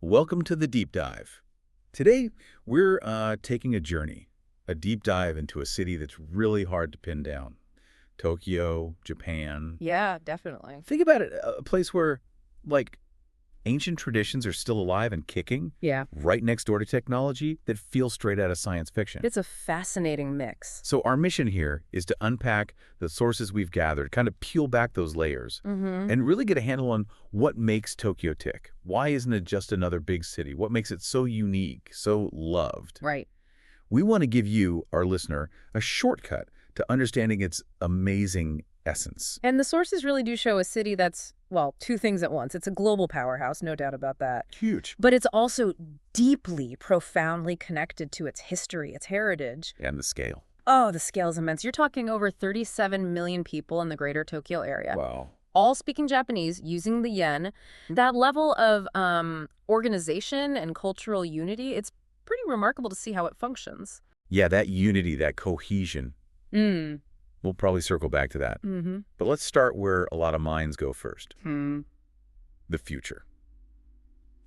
Welcome to the Deep Dive. Today, we're taking a deep dive into a city that's really hard to pin down. Tokyo, Japan. Yeah, definitely. Think about it, a place where, like, ancient traditions are still alive and kicking, Yeah. right next door to technology that feels straight out of science fiction. It's a fascinating mix. So our mission here is to unpack the sources we've gathered, kind of peel back those layers, and really get a handle on what makes Tokyo tick. Why isn't it just another big city? What makes it so unique, so loved? Right. We want to give you, our listener, a shortcut to understanding its amazing essence. And the sources really do show a city that's, well, two things at once. It's a global powerhouse, no doubt about that. Huge. But it's also deeply, profoundly connected to its history, its heritage. And the scale. Oh, the scale is immense. You're talking over 37 million people in the greater Tokyo area. Wow. All speaking Japanese, using the yen. That level of organization and cultural unity, it's pretty remarkable to see how it functions. Yeah, that unity, that cohesion. We'll probably circle back to that. But let's start where a lot of minds go first. The future.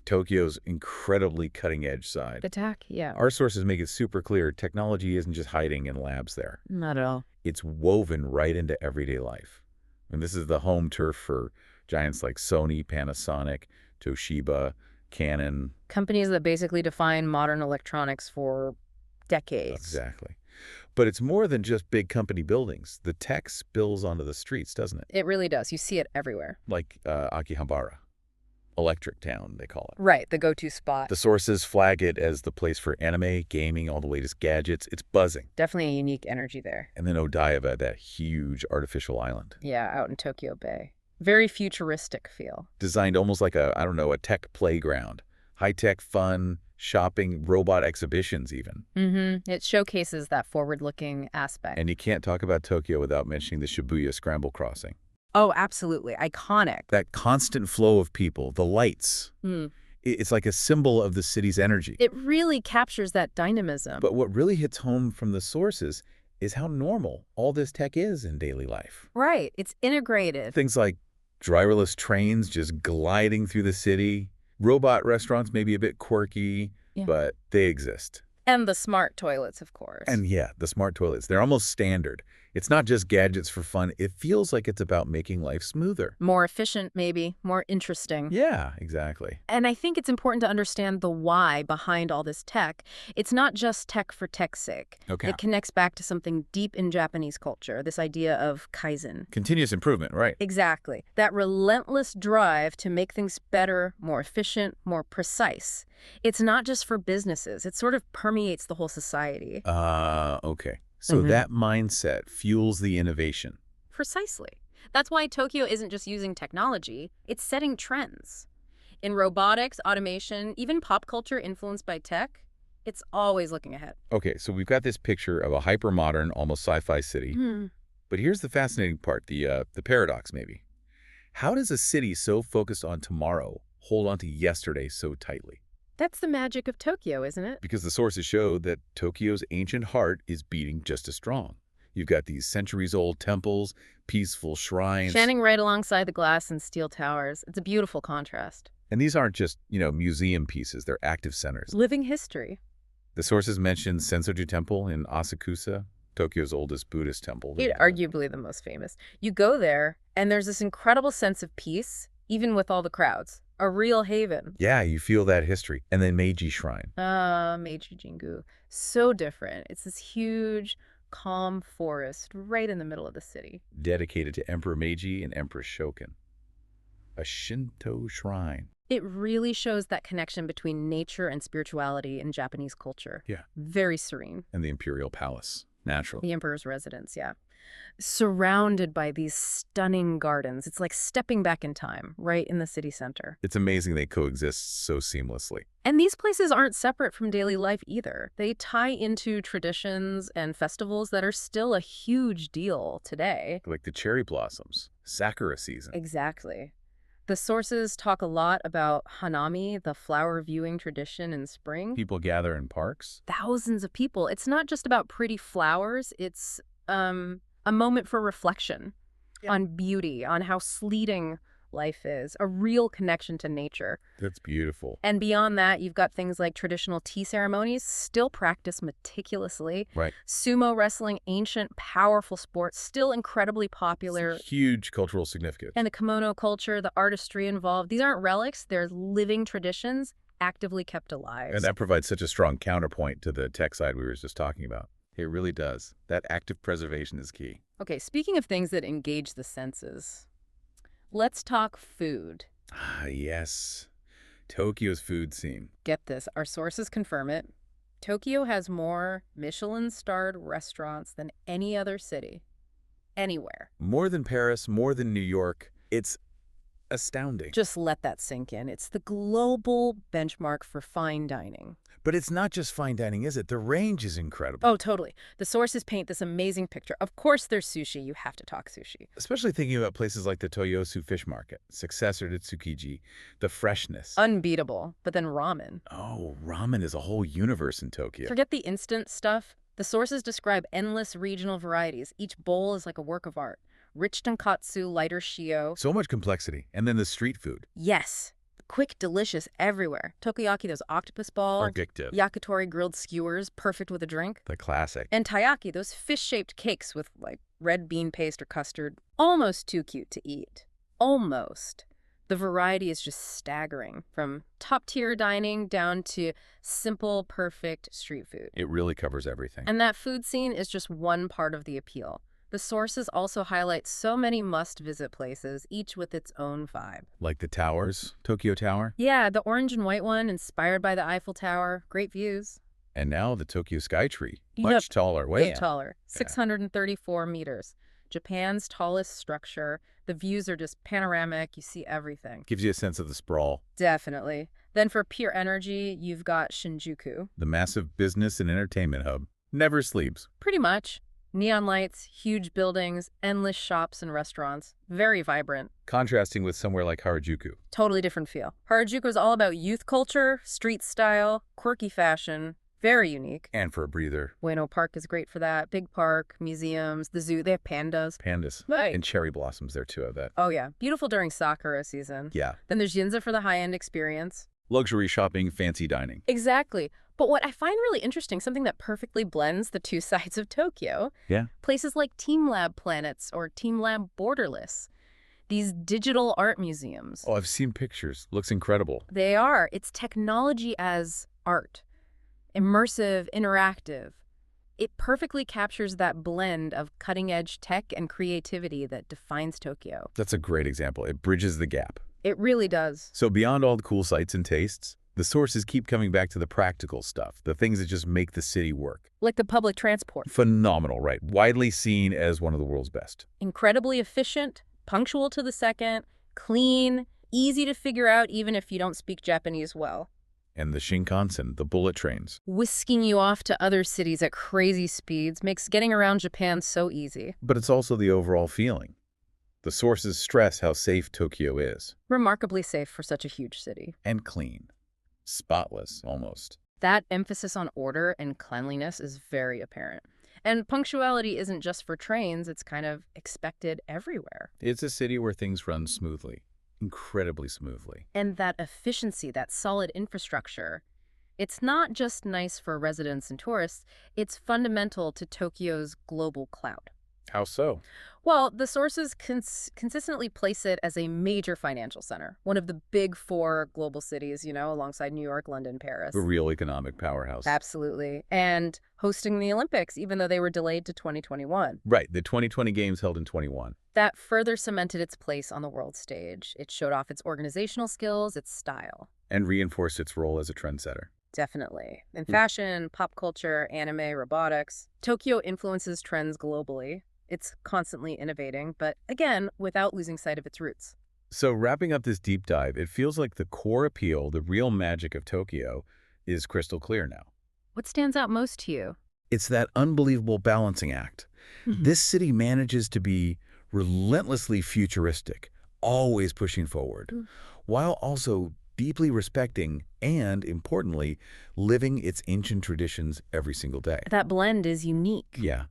Tokyo's incredibly cutting-edge side. The tech, yeah. Our sources make it super clear technology isn't just hiding in labs there. Not at all. It's woven right into everyday life. And this is the home turf for giants like Sony, Panasonic, Toshiba, Canon. Companies that basically define modern electronics for decades. Exactly. But it's more than just big company buildings. The tech spills onto the streets, doesn't it? It really does. You see it everywhere. Like Akihabara. Electric Town, they call it. Right, the go-to spot. The sources flag it as the place for anime, gaming, all the latest gadgets. It's buzzing. Definitely a unique energy there. And then Odaiba, that huge artificial island. Yeah, out in Tokyo Bay. Very futuristic feel. Designed almost like a tech playground. High-tech fun, shopping, robot exhibitions even. It showcases that forward-looking aspect. And you can't talk about Tokyo without mentioning the Shibuya Scramble Crossing. Oh, absolutely. Iconic. That constant flow of people, the lights. It's like a symbol of the city's energy. It really captures that dynamism. But what really hits home from the sources is how normal all this tech is in daily life. Right. It's integrated. Things like driverless trains just gliding through the city. Robot restaurants may be a bit quirky, but they exist. And the smart toilets, of course. And yeah, the smart toilets, they're almost standard. It's not just gadgets for fun. It feels like it's about making life smoother. More efficient, maybe. More interesting. Yeah, exactly. And I think it's important to understand the why behind all this tech. It's not just tech for tech's sake. Okay. It connects back to something deep in Japanese culture, this idea of kaizen. Continuous improvement, right? Exactly. That relentless drive to make things better, more efficient, more precise. It's not just for businesses. It sort of permeates the whole society. Okay. So that mindset fuels the innovation. Precisely. That's why Tokyo isn't just using technology, it's setting trends. In robotics, automation, even pop culture influenced by tech, it's always looking ahead. Okay, so we've got this picture of a hyper-modern, almost sci-fi city. But here's the fascinating part, the paradox maybe. How does a city so focused on tomorrow hold on to yesterday so tightly? That's the magic of Tokyo, isn't it? Because the sources show that Tokyo's ancient heart is beating just as strong. You've got these centuries-old temples, peaceful shrines. Standing right alongside the glass and steel towers. It's a beautiful contrast. And these aren't just, museum pieces. They're active centers. Living history. The sources mention Sensoji Temple in Asakusa, Tokyo's oldest Buddhist temple. Arguably the most famous. You go there, and there's this incredible sense of peace, even with all the crowds. A real haven. Yeah, you feel that history. And then Meiji Shrine. Meiji Jingu. So different. It's this huge, calm forest right in the middle of the city. Dedicated to Emperor Meiji and Empress Shokin. A Shinto shrine. It really shows that connection between nature and spirituality in Japanese culture. Yeah. Very serene. And the Imperial Palace. Naturally. The emperor's residence, yeah. Surrounded by these stunning gardens. It's like stepping back in time, right in the city center. It's amazing they coexist so seamlessly. And these places aren't separate from daily life either. They tie into traditions and festivals that are still a huge deal today. Like the cherry blossoms, Sakura season. Exactly. The sources talk a lot about Hanami, the flower viewing tradition in spring. People gather in parks. Thousands of people. It's not just about pretty flowers. It's a moment for reflection on beauty, on how fleeting life is, a real connection to nature. That's beautiful. And beyond that, you've got things like traditional tea ceremonies, still practiced meticulously. Right. Sumo wrestling, ancient, powerful sports, still incredibly popular. Huge cultural significance. And the kimono culture, the artistry involved, these aren't relics, they're living traditions actively kept alive. And that provides such a strong counterpoint to the tech side we were just talking about. It really does. That active preservation is key. Okay, speaking of things that engage the senses, let's talk food. Ah, yes. Tokyo's food scene. Get this, our sources confirm it. Tokyo has more Michelin-starred restaurants than any other city. Anywhere. More than Paris, more than New York. It's astounding. Just let that sink in. It's the global benchmark for fine dining. But it's not just fine dining, is it? The range is incredible. Oh, totally. The sources paint this amazing picture. Of course there's sushi. You have to talk sushi. Especially thinking about places like the Toyosu Fish Market, successor to Tsukiji, the freshness. Unbeatable. But then ramen. Oh, ramen is a whole universe in Tokyo. Forget the instant stuff. The sources describe endless regional varieties. Each bowl is like a work of art. Rich tonkatsu, lighter shio. So much complexity. And then the street food. Yes. Quick, delicious, everywhere. Takoyaki, those octopus balls. Addictive. Yakitori, grilled skewers, perfect with a drink. The classic. And taiyaki, those fish-shaped cakes with, like, red bean paste or custard. Almost too cute to eat. Almost. The variety is just staggering, from top-tier dining down to simple, perfect street food. It really covers everything. And that food scene is just one part of the appeal. The sources also highlight so many must-visit places, each with its own vibe. Like the towers, Tokyo Tower. Yeah, the orange and white one, inspired by the Eiffel Tower. Great views. And now the Tokyo Skytree. Yep. Much taller, way taller. 634 meters. Japan's tallest structure. The views are just panoramic. You see everything. Gives you a sense of the sprawl. Definitely. Then for pure energy, you've got Shinjuku. The massive business and entertainment hub. Never sleeps. Pretty much. Neon lights, huge buildings, endless shops and restaurants. Very vibrant. Contrasting with somewhere like Harajuku. Totally different feel. Harajuku is all about youth culture, street style, quirky fashion. Very unique. And for a breather. Ueno Park is great for that. Big park, museums, the zoo. They have pandas. Pandas. Right. And cherry blossoms there too, I bet. Oh, yeah. Beautiful during Sakura season. Yeah. Then there's Ginza for the high-end experience. Luxury shopping, fancy dining. Exactly. But what I find really interesting, something that perfectly blends the two sides of Tokyo. Yeah. Places like Team Lab Planets or Team Lab Borderless. These digital art museums. Oh, I've seen pictures. Looks incredible. They are. It's technology as art. Immersive, interactive. It perfectly captures that blend of cutting-edge tech and creativity that defines Tokyo. That's a great example. It bridges the gap. It really does. So beyond all the cool sights and tastes, the sources keep coming back to the practical stuff, the things that just make the city work. Like the public transport. Phenomenal, right? Widely seen as one of the world's best. Incredibly efficient, punctual to the second, clean, easy to figure out even if you don't speak Japanese well. And the Shinkansen, the bullet trains. Whisking you off to other cities at crazy speeds makes getting around Japan so easy. But it's also the overall feeling. The sources stress how safe Tokyo is. Remarkably safe for such a huge city. And clean. Spotless, almost. That emphasis on order and cleanliness is very apparent. And punctuality isn't just for trains, it's kind of expected everywhere. It's a city where things run smoothly. Incredibly smoothly. And that efficiency, that solid infrastructure, it's not just nice for residents and tourists, it's fundamental to Tokyo's global clout. How so? Well, the sources consistently place it as a major financial center, one of the big four global cities, you know, alongside New York, London, Paris. A real economic powerhouse. Absolutely. And hosting the Olympics, even though they were delayed to 2021. Right, the 2020 Games held in 21. That further cemented its place on the world stage. It showed off its organizational skills, its style. And reinforced its role as a trendsetter. Definitely. In fashion, pop culture, anime, robotics, Tokyo influences trends globally. It's constantly innovating, but again, without losing sight of its roots. So wrapping up this deep dive, it feels like the core appeal, the real magic of Tokyo, is crystal clear now. What stands out most to you? It's that unbelievable balancing act. This city manages to be relentlessly futuristic, always pushing forward, while also deeply respecting and, importantly, living its ancient traditions every single day. That blend is unique. Yeah.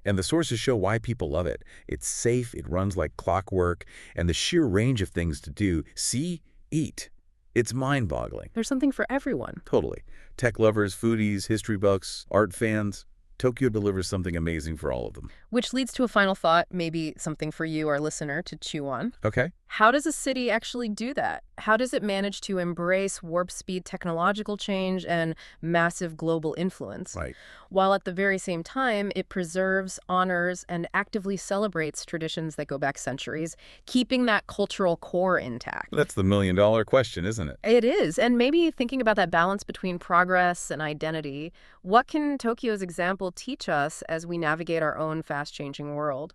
And the sources show why people love it. It's safe, it runs like clockwork, and the sheer range of things to do, see, eat. It's mind-boggling. There's something for everyone. Totally. Tech lovers, foodies, history buffs, art fans. Tokyo delivers something amazing for all of them. Which leads to a final thought, maybe something for you, our listener, to chew on. Okay. How does a city actually do that? How does it manage to embrace warp-speed technological change and massive global influence? Right. While at the very same time, it preserves, honors, and actively celebrates traditions that go back centuries, keeping that cultural core intact. That's the million-dollar question, isn't it? It is. And maybe thinking about that balance between progress and identity, what can Tokyo's example teach us as we navigate our own fast-changing world?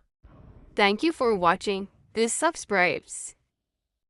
Thank you for watching. Please subscribe.